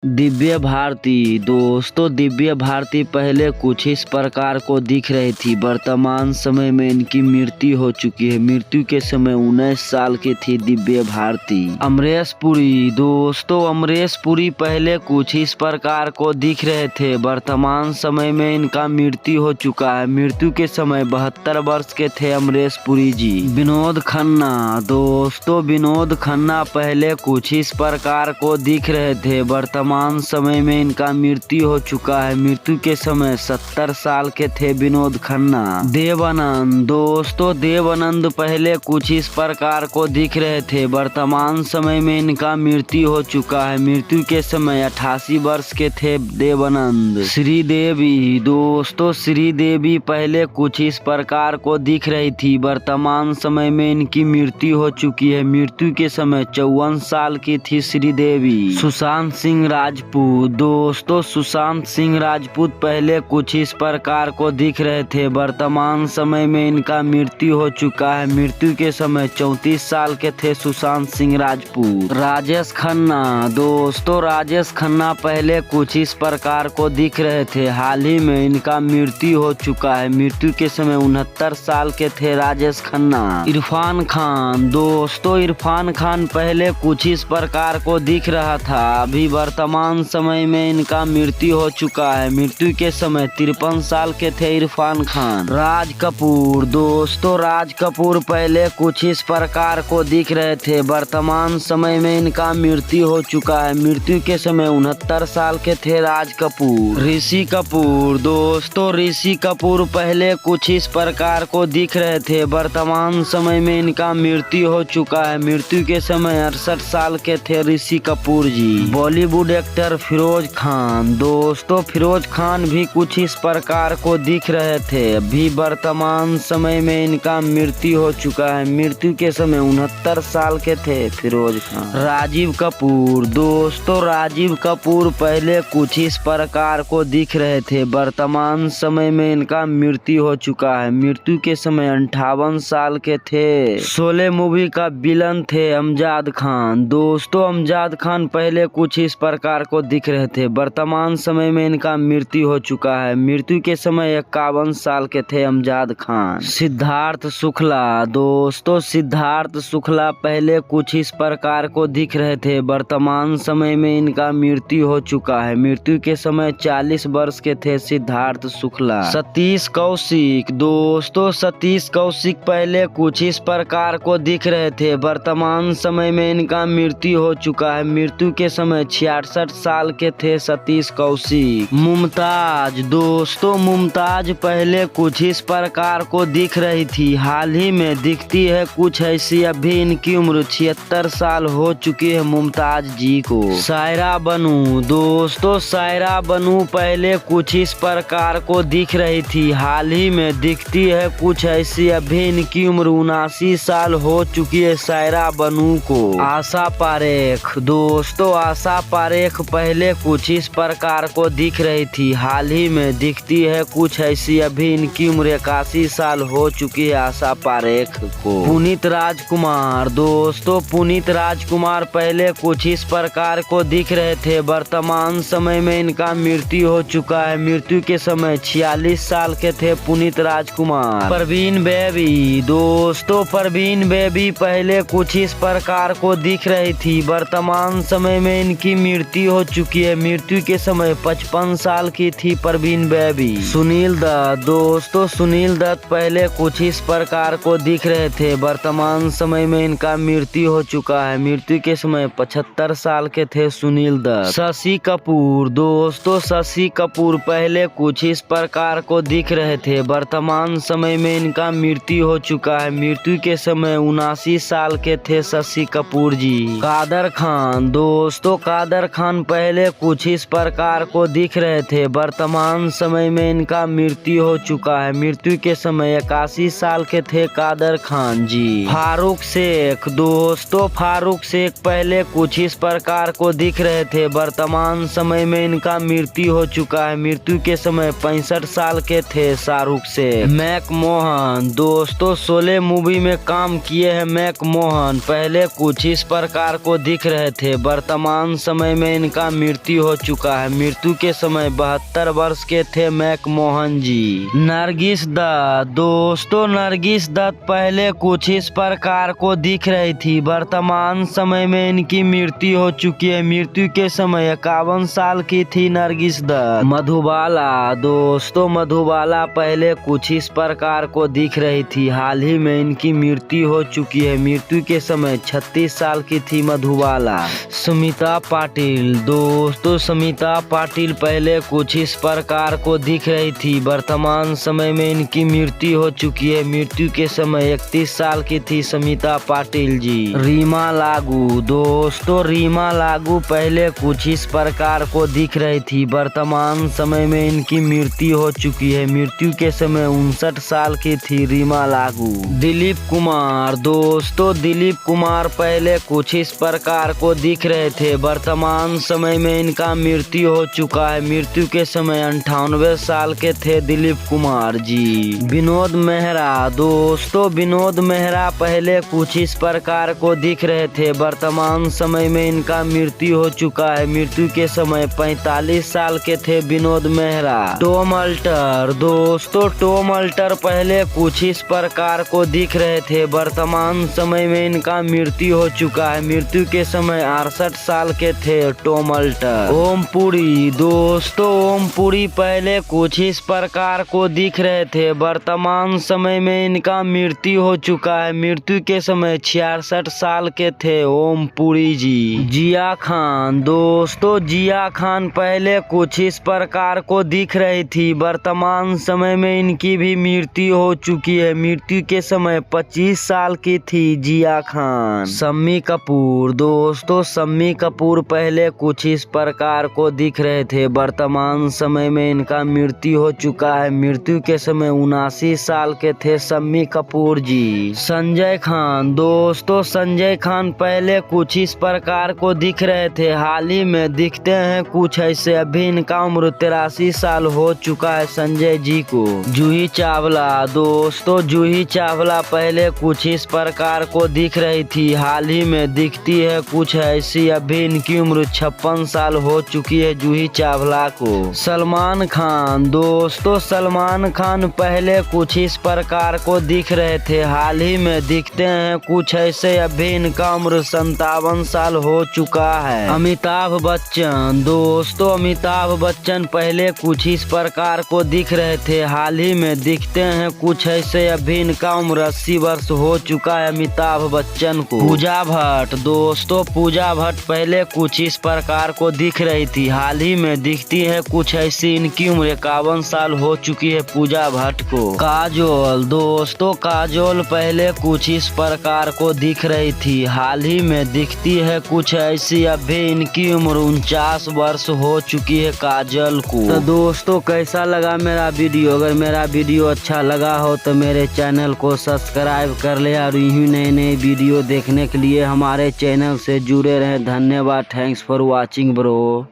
दिव्य भारती। दोस्तों, दिव्य भारती पहले कुछ इस प्रकार को दिख रही थी। वर्तमान समय में इनकी मृत्यु हो चुकी है। मृत्यु के समय 19 साल की थी दिव्य भारती। अमरीश पुरी। दोस्तों, अमरीश पुरी पहले कुछ इस प्रकार को दिख रहे थे। वर्तमान समय में इनका मृत्यु हो चुका है। मृत्यु के समय 72 वर्ष के थे अमरीश पुरी जी। विनोद खन्ना। दोस्तों, विनोद खन्ना पहले कुछ इस प्रकार को दिख रहे थे। वर्तमान समय में इनका मृत्यु हो चुका है। मृत्यु के समय 70 साल के थे विनोद खन्ना। देवानंद। दोस्तों, देवानंद पहले कुछ इस प्रकार को दिख रहे थे। वर्तमान समय में इनका मृत्यु हो चुका है। मृत्यु के समय 88 वर्ष के थे देवानंद। श्रीदेवी। दोस्तों, श्रीदेवी पहले कुछ इस प्रकार को दिख रही थी। वर्तमान समय में इनकी मृत्यु हो चुकी है। मृत्यु के समय 54 साल की थी श्रीदेवी। सुशांत सिंह राजपूत। दोस्तों, सुशांत सिंह राजपूत पहले कुछ इस प्रकार को दिख रहे थे। वर्तमान समय में इनका मृत्यु हो चुका है। मृत्यु के समय 34 साल के थे सुशांत सिंह राजपूत। राजेश खन्ना। दोस्तों, राजेश खन्ना पहले कुछ इस प्रकार को दिख रहे थे। हाल ही में इनका मृत्यु हो चुका है। मृत्यु के समय 69 साल के थे राजेश खन्ना। इरफान खान। दोस्तों, इरफान खान पहले कुछ इस प्रकार को दिख रहा था। अभी वर्तमान समय में इनका मृत्यु हो चुका है। मृत्यु के समय 53 साल के थे इरफान खान। राज कपूर। दोस्तों, राज कपूर पहले कुछ इस प्रकार को दिख रहे थे। वर्तमान समय में इनका मृत्यु हो चुका है। मृत्यु के समय 69 साल के थे राज कपूर। ऋषि कपूर। दोस्तों, ऋषि कपूर पहले कुछ इस प्रकार को दिख रहे थे। वर्तमान समय में इनका मृत्यु हो चुका है। मृत्यु के समय 68 साल के थे ऋषि कपूर जी। बॉलीवुड एक्टर फिरोज खान। दोस्तों, फिरोज खान भी कुछ इस प्रकार को दिख रहे थे। अभी वर्तमान समय में इनका मृत्यु हो चुका है। मृत्यु के समय 69 साल के थे फिरोज खान। राजीव कपूर। दोस्तों, राजीव कपूर पहले कुछ इस प्रकार को दिख रहे थे। वर्तमान समय में इनका मृत्यु हो चुका है। मृत्यु के समय 58 साल के थे। शोले मूवी का विलन थे अमजद खान। दोस्तों, अमजद खान पहले कुछ इस प्रकार को दिख रहे थे। वर्तमान समय में इनका मृत्यु हो चुका है। मृत्यु के समय 51 साल के थे अमजद खान। सिद्धार्थ शुक्ला। दोस्तों, सिद्धार्थ शुक्ला पहले कुछ इस प्रकार को दिख रहे थे। वर्तमान समय में इनका मृत्यु हो चुका है। मृत्यु के समय 40 वर्ष के थे सिद्धार्थ शुक्ला। सतीश कौशिक। दोस्तों, सतीश कौशिक पहले कुछ इस प्रकार को दिख रहे थे। वर्तमान समय में इनका मृत्यु हो चुका है। मृत्यु के समय 66 साल के थे सतीश कौशिक। मुमताज। दोस्तों, मुमताज पहले कुछ इस प्रकार को दिख रही थी। हाल ही में दिखती है कुछ ऐसी। अभी इनकी उम्र 76 साल हो चुकी है मुमताज जी को। सायरा बनू। दोस्तों, सायरा बनू पहले कुछ इस प्रकार को दिख रही थी। हाल ही में दिखती है कुछ ऐसी। अभी इनकी उम्र 79 साल हो चुकी है सायरा बनू को। आशा पारेख। दोस्तों, आशा पारेख पहले कुछ इस प्रकार को दिख रही थी। हाल ही में दिखती है कुछ ऐसी। अभी इनकी उम्र 81 साल हो चुकी है आशा पारेख को। पुनीत राजकुमार। दोस्तों, पुनीत राजकुमार पहले कुछ इस प्रकार को दिख रहे थे। वर्तमान समय में इनका मृत्यु हो चुका है। मृत्यु के समय 46 साल के थे पुनीत राजकुमार। परवीन बेबी। दोस्तों, परवीन बेबी पहले कुछ इस प्रकार को दिख रही थी। वर्तमान समय में इनकी मृत्यु हो चुकी है। मृत्यु के समय 55 साल की थी परवीन बेबी। सुनील दत्त। दोस्तों, सुनील दत्त पहले कुछ इस प्रकार को दिख रहे थे। वर्तमान समय में इनका मृत्यु हो चुका है। मृत्यु के समय 75 साल के थे सुनील दत्त। शशि कपूर। दोस्तों, शशि कपूर पहले कुछ इस प्रकार को दिख रहे थे। वर्तमान समय में इनका मृत्यु हो चुका है। मृत्यु के समय 79 साल के थे शशि कपूर जी। कादर खान। दोस्तों, कादर खान पहले कुछ इस प्रकार को दिख रहे थे। वर्तमान समय में इनका मृत्यु हो चुका है। मृत्यु के समय 81 साल के थे कादर खान जी। फारूक शेख। दोस्तों, फारूक शेख पहले कुछ इस प्रकार को दिख रहे थे। वर्तमान समय में इनका मृत्यु हो चुका है। मृत्यु के समय 65 साल के थे शाहरुख शेख। मैक मोहन। दोस्तों, शोले मूवी में काम किए हैं मैक मोहन। पहले कुछ इस प्रकार को दिख रहे थे। वर्तमान समय में में इनका मृत्यु हो चुका है। मृत्यु के समय 72 वर्ष के थे मैकमोहन जी। नरगिस दत्त, दोस्तों नरगिस दत्त पहले कुछ इस प्रकार को दिख रही थी। वर्तमान समय में इनकी मृत्यु हो चुकी है। मृत्यु के समय 51 साल की थी नरगिस दत्त। मधुबाला, दोस्तों मधुबाला पहले कुछ इस प्रकार को दिख रही थी। हाल ही में इनकी मृत्यु हो चुकी है। मृत्यु के समय 36 साल की थी मधुबाला। सुमिता पाटिल, दोस्तों सुमिता पाटिल पहले कुछ इस प्रकार को दिख रही थी। वर्तमान समय में इनकी मृत्यु हो चुकी है। मृत्यु के समय 31 साल की थी सुमिता पाटिल जी। रीमा लागू, दोस्तों रीमा लागू पहले कुछ इस प्रकार को दिख रही थी। वर्तमान समय में इनकी मृत्यु हो चुकी है। मृत्यु के समय 59 साल की थी रीमा लागू। दिलीप कुमार, दोस्तों दिलीप कुमार पहले कुछ इस प्रकार को दिख रहे थे। वर्तमान समय में इनका मृत्यु हो चुका है। मृत्यु के समय 98 साल के थे दिलीप कुमार जी। विनोद मेहरा, दोस्तों विनोद मेहरा पहले कुछ इस प्रकार को दिख रहे थे। वर्तमान समय में इनका मृत्यु हो चुका है। मृत्यु के समय 45 साल के थे विनोद मेहरा। टॉम अल्टर, दोस्तों टॉम अल्टर पहले कुछ इस प्रकार को दिख रहे थे। वर्तमान समय में इनका मृत्यु हो चुका है। मृत्यु के समय 68 साल के थे टॉम अल्टर। ओम पुरी, दोस्तों ओम पुरी पहले कुछ इस प्रकार को दिख रहे थे। वर्तमान समय में इनका मृत्यु हो चुका है। मृत्यु के समय 66 साल के थे ओम पुरी जी। जिया खान, दोस्तों जिया खान पहले कुछ इस प्रकार को दिख रही थी। वर्तमान समय में इनकी भी मृत्यु हो चुकी है। मृत्यु के समय 25 साल की थी जिया खान। शम्मी कपूर, दोस्तों शम्मी कपूर पहले कुछ इस प्रकार को दिख रहे थे। वर्तमान समय में इनका मृत्यु हो चुका है। मृत्यु के समय 79 साल के थे शम्मी कपूर जी। संजय खान, दोस्तों संजय खान पहले कुछ इस प्रकार को दिख रहे थे। हाल ही में दिखते हैं कुछ ऐसे। अभी इनका उम्र 83 साल हो चुका है संजय जी को। जूही चावला, दोस्तों जूही चावला पहले कुछ इस प्रकार को दिख रही थी। हाल ही में दिखती है कुछ ऐसी। अभी इनकी उम्र 56 साल हो चुकी है जूही चावला को। सलमान खान, दोस्तों सलमान खान पहले कुछ इस प्रकार को दिख रहे थे। हाल ही में दिखते हैं कुछ ऐसे। अभी इनका उम्र 57 साल हो चुका है। अमिताभ बच्चन, दोस्तों अमिताभ बच्चन पहले कुछ इस प्रकार को दिख रहे थे। हाल ही में दिखते हैं कुछ ऐसे। अभी इनका उम्र 80 वर्ष हो चुका है अमिताभ बच्चन को। पूजा भट्ट, दोस्तों पूजा भट्ट पहले कुछ इस प्रकार को दिख रही थी। हाल ही में दिखती है कुछ ऐसी। इनकी उम्र 51 साल हो चुकी है पूजा भट्ट को। काजोल, दोस्तों काजोल पहले कुछ इस प्रकार को दिख रही थी। हाल ही में दिखती है कुछ ऐसी। अभी इनकी उम्र 49 वर्ष हो चुकी है काजल को। तो दोस्तों कैसा लगा मेरा वीडियो? अगर मेरा वीडियो अच्छा लगा हो तो मेरे चैनल को सब्सक्राइब कर ले और यूं नए नए वीडियो देखने के लिए हमारे चैनल से जुड़े रहें। धन्यवाद। Thanks for watching bro.